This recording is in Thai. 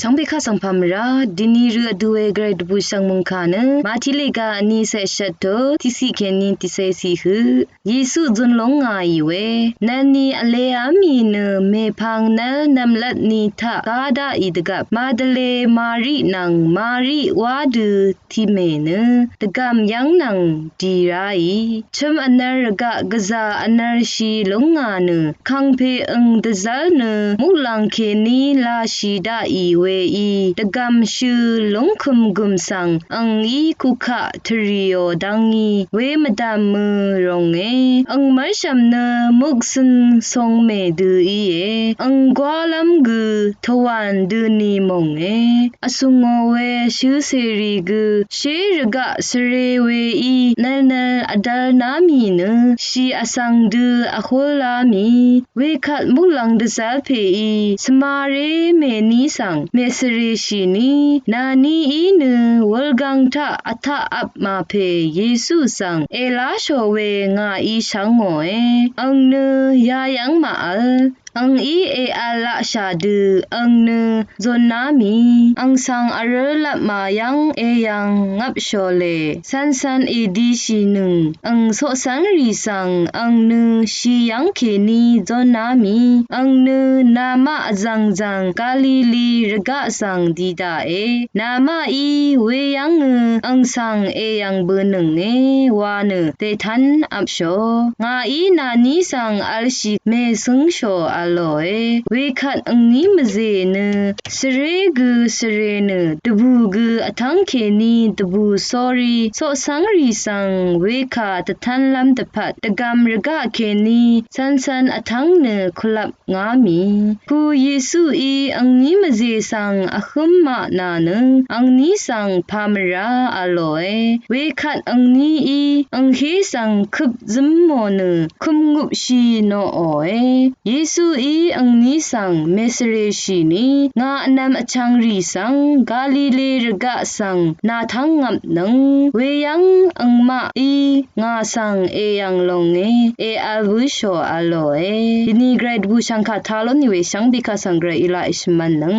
ช่างเบค่าสังพามราดินีเรือด้วยเกรดบุชังมุงคานะมาทิเลกานีเซชัตโตทิสิเกนินติเซซีหือเยซูจุนลงงายเวนันนีอเลอามีเนเมพังนะนัมลัดนีทากาดาอิดกับมาเดเลมารีนังมารีวาดูทิเมเนตกามยังนังดีไรชมอนาร์กะกะซาอนาร์ชีลงงาเนคังเพอังดะซัลเนมุลังเคนีลาชีดาอีเวอีตกามชูลงคุมกุมสังอังอีคุขะทริโอดังอีเวมดามมือรงเออังมาชัมเนมุกซึนทรงเมดูอีเออังกวาลัมกุทวันดูนีมงเออสุงโอเวชูเซรีกุเชรกะสเรเวอีนันอดานามีเนชีอสังดูอโคลามีเวคัดมุลังดะซัลเพอีสมาเรเมนีสังเมสเรชีนีนานีอีเนวลกังทะอัทะอับมาเพเยซูสังเอลาโชเวงาอีชังโงเออังเนยายังมาอัลอังอีเออาลาชาดูอังเนจนนามีอังสังอรลับมายังเอยังงับโชเลสันสันเอดีชีนึงอังโซสังรีสังอังเนชียังเคนีจนนามีอังเนนามาจังจังกาลิลีรกะสังดีดาเอนามาอีเวยังอังสังเอยังเบนึงเอวาเนเตทันอับโชงาอีนานีสังอัลชิเมซึงโชอลอยเวคัดอังนี้มเจเนสเรกุสเรเนตบูกุอทังเคนีตบูสอรีโซสังรีสังเวคาตทันลัมตพัดตกามรกะเคนีสันสันอทังเนคลับงามีคูเยซูอีอังนี้มเจสังอคุมมานาเนอังนี้สังพามราอลอยเวคัดอังนี้อีอังเฮสังคุบซึมโมเนคุมงุบชีโนโอเยซูอีอังนี้สังเมสเรชีนีงาอนามอชังรีสังกาลิเลรกะสังนาทังงับนังเวยังอังมาอีงาสังเอยังลงเออาบุโชอโลดินีเกรดบูชังคาทาลนิเวชังบิคาสังเกรอิลาอิชมันนัง